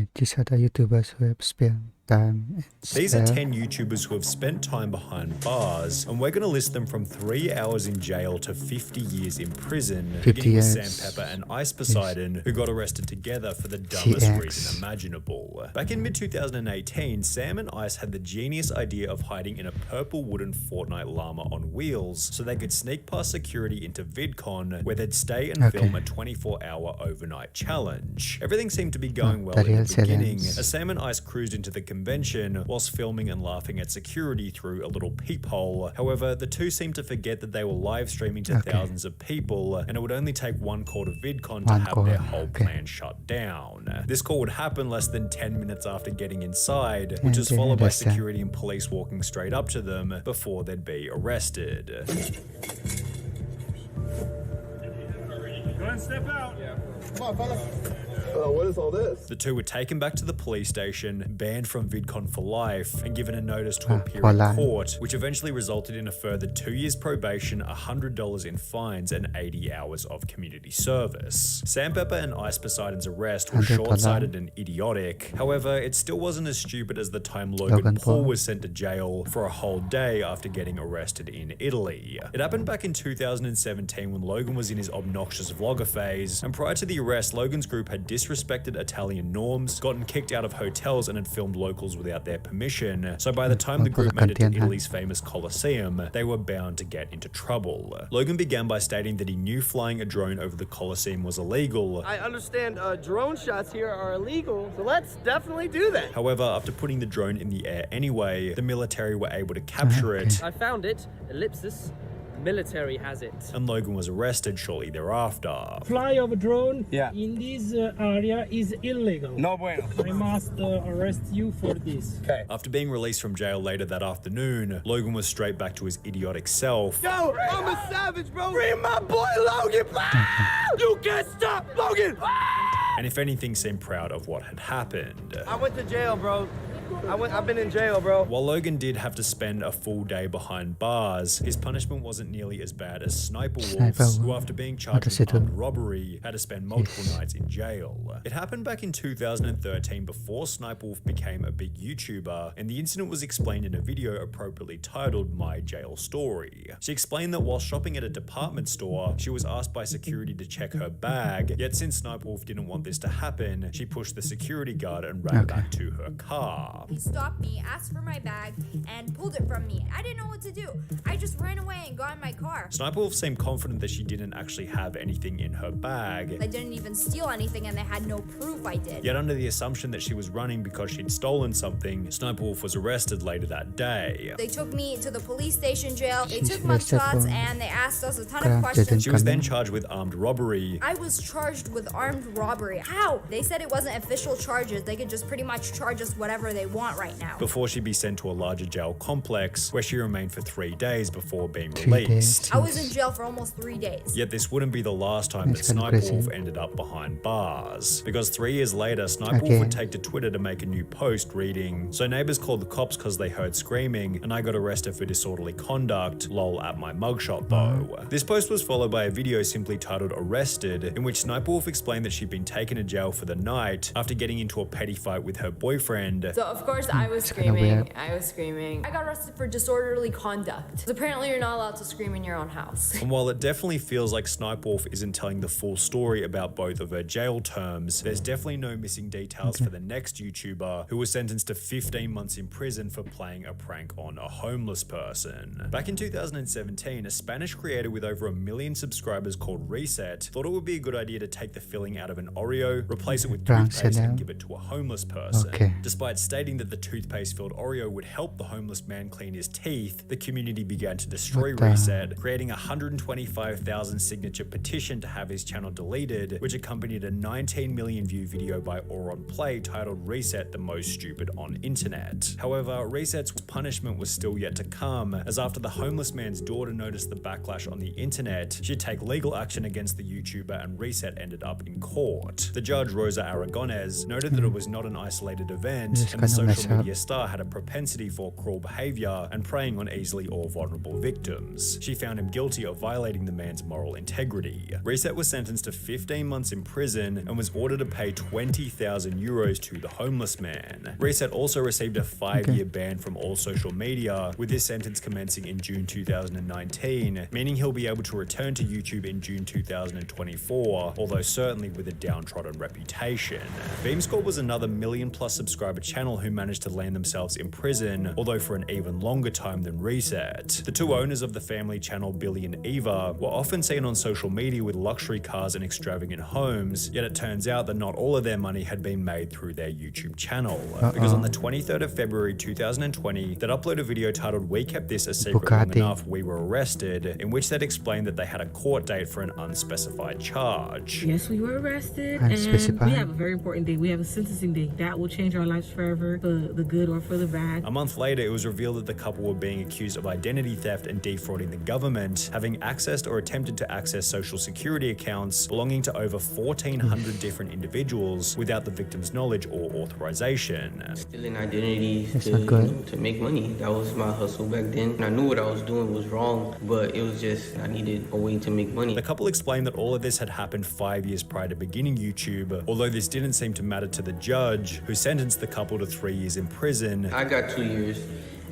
Okay, these are the YouTubers who have spent time in These are jail. 10 YouTubers who have spent time behind bars, and we're going to list them from 3 hours in jail to 50 years in prison, 50 beginning with years. Sam Pepper and Ice Poseidon, who got arrested together for the dumbest CX. reason imaginable. Back in mid-2018, Sam and Ice had the genius idea of hiding in a purple wooden Fortnite llama on wheels so they could sneak past security into VidCon, where they'd stay and film a 24-hour overnight challenge. Everything seemed to be going well in the beginning, as Sam and Ice cruised into the convention whilst filming and laughing at security through a little peephole. However, the two seemed to forget that they were live streaming to thousands of people, and it would only take one call to VidCon to have their whole plan shut down. This call would happen less than 10 minutes after getting inside, which was followed by security and police walking straight up to them before they'd be arrested. Go ahead and step out. Yeah. Come on, fella. What is all this? The two were taken back to the police station, banned from VidCon for life, and given a notice to appear in court, which eventually resulted in a further 2 years probation, $100 in fines, and 80 hours of community service. Sam Pepper and Ice Poseidon's arrest was short-sighted and idiotic. However, it still wasn't as stupid as the time Logan Paul was sent to jail for a whole day after getting arrested in Italy. It happened back in 2017 when Logan was in his obnoxious vlogger phase, and prior to the arrest, Logan's group had disrespected Italian norms, gotten kicked out of hotels, and had filmed locals without their permission. So by the time the group made it to Italy's famous Colosseum, they were bound to get into trouble. Logan began by stating that he knew flying a drone over the Colosseum was illegal. I understand drone shots here are illegal, so let's definitely do that. However, after putting the drone in the air anyway, the military were able to capture it. I found it. Ellipsis. Military has it. And Logan was arrested shortly thereafter. Fly of a drone in this area is illegal. No bueno. I must arrest you for this. Okay. After being released from jail later that afternoon, Logan was straight back to his idiotic self. Yo, I'm a savage, bro. Free my boy Logan. You can't stop Logan. And if anything, seemed proud of what had happened. I went to jail, bro. I've been in jail, bro. While Logan did have to spend a full day behind bars, his punishment wasn't nearly as bad as Sniper Wolf's, who after being charged with armed robbery, had to spend multiple nights in jail. It happened back in 2013 before Sniper Wolf became a big YouTuber, and the incident was explained in a video appropriately titled My Jail Story. She explained that while shopping at a department store, she was asked by security to check her bag, yet since Sniper Wolf didn't want this to happen, she pushed the security guard and ran back to her car. He stopped me, asked for my bag, and pulled it from me. I didn't know what to do. I just ran away and got in my car. Sniper Wolf seemed confident that she didn't actually have anything in her bag. I didn't even steal anything and they had no proof I did. Yet under the assumption that she was running because she'd stolen something, Sniper Wolf was arrested later that day. They took me to the police station jail. They took mug shots and they asked us a ton of questions. She was then charged with armed robbery. I was charged with armed robbery. How? They said it wasn't official charges. They could just pretty much charge us whatever they want right now. Before she'd be sent to a larger jail complex where she remained for 3 days before being released. I was in jail for almost 3 days. Yet this wouldn't be the last time that Sniper Wolf ended up behind bars. Because 3 years later, Sniper Wolf would take to Twitter to make a new post reading, "So neighbors called the cops because they heard screaming, and I got arrested for disorderly conduct, lol at my mugshot though." This post was followed by a video simply titled Arrested, in which Sniper Wolf explained that she'd been taken to jail for the night after getting into a petty fight with her boyfriend. So of course I was screaming. I got arrested for disorderly conduct. Apparently you're not allowed to scream in your own house. And while it definitely feels like Sniper Wolf isn't telling the full story about both of her jail terms, there's definitely no missing details for the next YouTuber who was sentenced to 15 months in prison for playing a prank on a homeless person. Back in 2017, a Spanish creator with over 1 million subscribers called Reset thought it would be a good idea to take the filling out of an Oreo, replace it with toothpaste, and give it to a homeless person. Despite stating that the toothpaste-filled Oreo would help the homeless man clean his teeth, the community began to destroy Reset, creating a 125,000 signature petition to have his channel deleted, which accompanied a 19 million view video by Auron Play titled Reset, the most stupid on internet. However, Reset's punishment was still yet to come, as after the homeless man's daughter noticed the backlash on the internet, she'd take legal action against the YouTuber, and Reset ended up in court. The judge, Rosa Aragonés, noted that it was not an isolated event, and the Kinda mess social up. media star had a propensity for cruel behavior and preying on easily or vulnerable victims. She found him guilty of violating the man's moral integrity. Reset was sentenced to 15 months in prison and was ordered to pay 20,000 euros to the homeless man. Reset also received a 5-year ban from all social media, with this sentence commencing in June 2019, meaning he'll be able to return to YouTube in June 2024, although certainly with a downtrodden reputation. Beamscore was another million-plus subscriber channel who managed to land themselves in prison, although for an even longer time than Reset. The two owners of the family channel, Billy and Eva, were often seen on social media with luxury cars and extravagant homes, yet it turns out that not all of their money had been made through their YouTube channel. Because on the 23rd of February 2020, they'd upload a video titled "We Kept This a Secret Long Enough, We Were Arrested," in which they'd explained that they had a court date for an unspecified charge. Yes, we were arrested, and we have a very important date. We have a sentencing date that will change our lives forever, for the good or for the bad. A month later, it was revealed that the couple were being accused of identity theft and defrauding the government, having accessed or attempted to access social security accounts belonging to over 1,400 different individuals without the victim's knowledge or authorization. Stealing identities to make money. That was my hustle back then. And I knew what I was doing was wrong, but it was just, I needed a way to make money. The couple explained that all of this had happened 5 years prior to beginning YouTube, although this didn't seem to matter to the judge, who sentenced the couple to 3 years in prison. I got 2 years,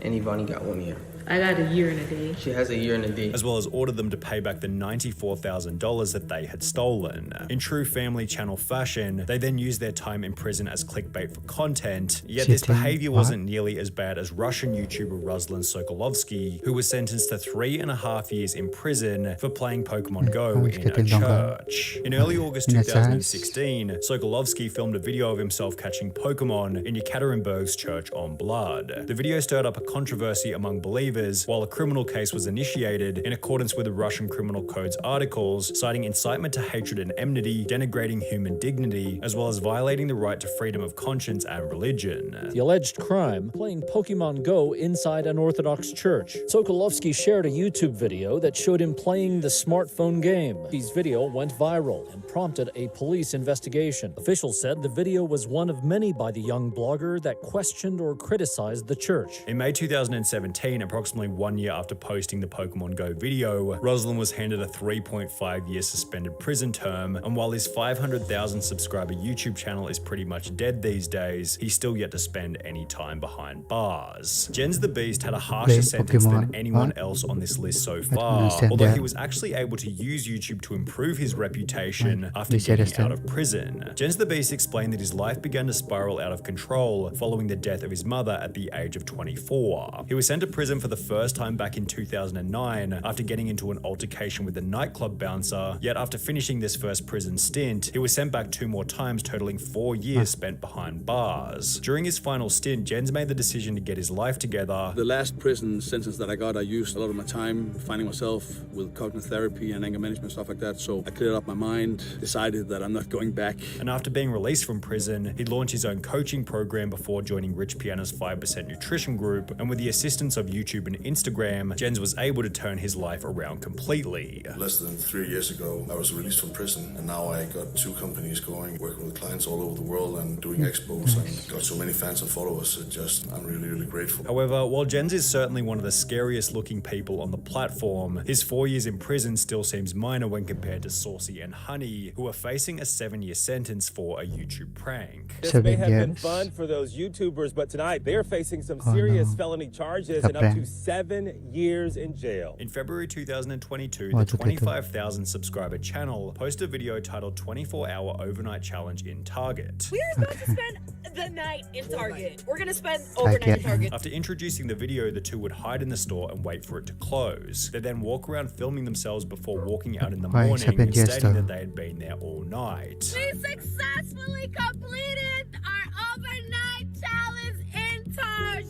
and Ivani got 1 year. I got a year and a day. She has a year and a day. As well as ordered them to pay back the $94,000 that they had stolen. In true family channel fashion, they then used their time in prison as clickbait for content, yet this behavior wasn't nearly as bad as Russian YouTuber Ruslan Sokolovsky, who was sentenced to 3.5 years in prison for playing Pokemon Go in a church. In early August 2016, Sokolovsky filmed a video of himself catching Pokemon in Yekaterinburg's Church on Blood. The video stirred up a controversy among believers, while a criminal case was initiated in accordance with the Russian Criminal Code's articles, citing incitement to hatred and enmity, denigrating human dignity, as well as violating the right to freedom of conscience and religion. The alleged crime, playing Pokemon Go inside an Orthodox church. Sokolovsky shared a YouTube video that showed him playing the smartphone game. His video went viral and prompted a police investigation. Officials said the video was one of many by the young blogger that questioned or criticized the church. In May 2017, approximately 1 year after posting the Pokemon Go video, Ruslan was handed a 3.5-year suspended prison term, and while his 500,000 subscriber YouTube channel is pretty much dead these days, he's still yet to spend any time behind bars. Jens the Beast had a harsher sentence than anyone else on this list so far, although he was actually able to use YouTube to improve his reputation after getting out of prison. Jens the Beast explained that his life began to spiral out of control following the death of his mother at the age of 24. He was sent to prison for the first time back in 2009 after getting into an altercation with a nightclub bouncer, yet after finishing this first prison stint, he was sent back 2 more times, totaling 4 years spent behind bars. During his final stint, Jens made the decision to get his life together. The last prison sentence that I got, I used a lot of my time finding myself with cognitive therapy and anger management, stuff like that, so I cleared up my mind, decided that I'm not going back. And after being released from prison, he launched his own coaching program before joining Rich Piana's 5% Nutrition group, and with the assistance of YouTube and Instagram, Jens was able to turn his life around completely. Less than 3 years ago, I was released from prison, and now I got 2 companies going, working with clients all over the world and doing expos, and got so many fans and followers. I'm really, really grateful. However, while Jens is certainly one of the scariest looking people on the platform, his 4 years in prison still seems minor when compared to Saucy and Honey, who are facing a 7-year sentence for a YouTube prank. This may have been fun for those YouTubers, but tonight they're facing some serious felony charges and up to 7 years in jail. In February 2022, the 25,000 subscriber channel posted a video titled 24-Hour Overnight Challenge in Target. We are about to spend the night in Target. We're gonna spend overnight in Target. After introducing the video, the two would hide in the store and wait for it to close. They'd then walk around filming themselves before walking out in the morning and stating that they had been there all night. We successfully completed our overnight challenge in Target.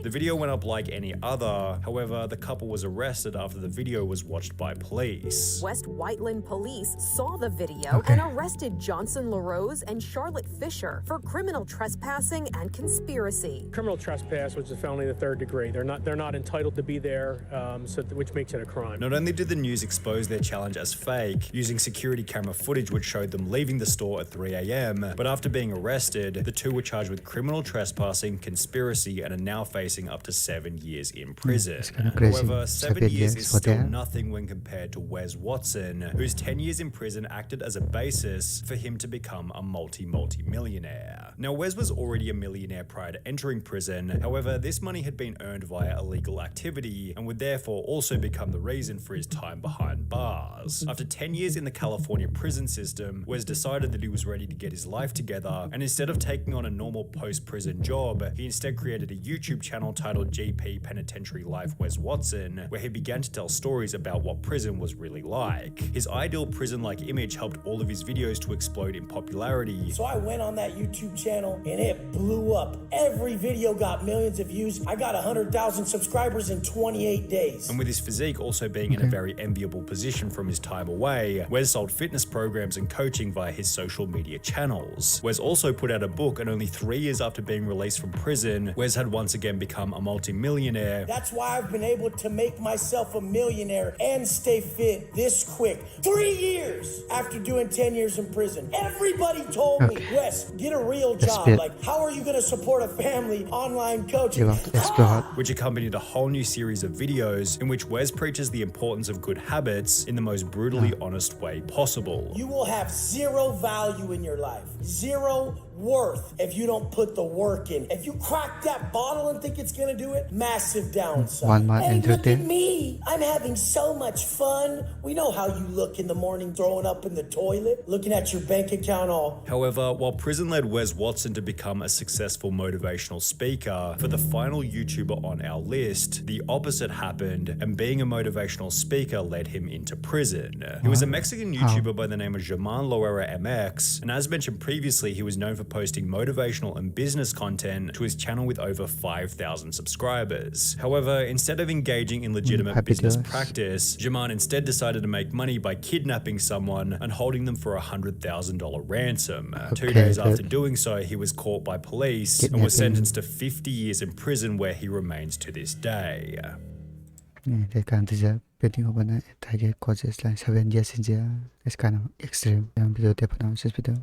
The The video went up like any other. However, the couple was arrested after the video was watched by police. West Whiteland police saw the video and arrested Johnson LaRose and Charlotte Fisher for criminal trespassing and conspiracy. Criminal trespass, which is a felony in the 3rd degree. They're not entitled to be there, which makes it a crime. Not only did the news expose their challenge as fake, using security camera footage which showed them leaving the store at 3 a.m., but after being arrested, the two were charged with criminal trespassing, conspiracy, and are now facing up to 7 years in prison. However, 7 years is still nothing when compared to Wes Watson, whose 10 years in prison acted as a basis for him to become a multi-millionaire. Now, Wes was already a millionaire prior to entering prison. However, this money had been earned via illegal activity and would therefore also become the reason for his time behind bars. After 10 years in the California prison system, Wes decided that he was ready to get his life together, and instead of taking on a normal post-prison job, he instead created a YouTube channel titled GP Penitentiary Life Wes Watson, where he began to tell stories about what prison was really like. His ideal prison-like image helped all of his videos to explode in popularity. So I went on that YouTube channel and it blew up. Every video got millions of views. I got 100,000 subscribers in 28 days. And with his physique also being in a very enviable position from his time away, Wes sold fitness programs and coaching via his social media channels. Wes also put out a book, and only 3 years after being released from prison, Wes had once again become a multi-millionaire. That's why I've been able to make myself a millionaire and stay fit this quick. 3 years after doing 10 years in prison. Everybody told me, Wes, get a real job. Like, how are you going to support a family online coaching? Which accompanied a whole new series of videos in which Wes preaches the importance of good habits in the most brutally honest way possible. You will have zero value in your life. Zero worth if you don't put the work in. If you crack that bottle and think it's gonna do it, massive downside. Hey, look at me. I'm having so much fun. We know how you look in the morning throwing up in the toilet, looking at your bank account all. However, while prison led Wes Watson to become a successful motivational speaker, for the final YouTuber on our list, the opposite happened, and being a motivational speaker led him into prison. He was a Mexican YouTuber by the name of German Loera MX, and as mentioned previously, he was known for posting motivational and business content to his channel with over 5,000 subscribers. However, instead of engaging in legitimate business practice, German instead decided to make money by kidnapping someone and holding them for a $100,000 ransom. 2 days after doing so, he was caught by police and was sentenced to 50 years in prison, where he remains to this day. They can't deserve betting over target causes like 7 years in jail. It's kind of extreme. Video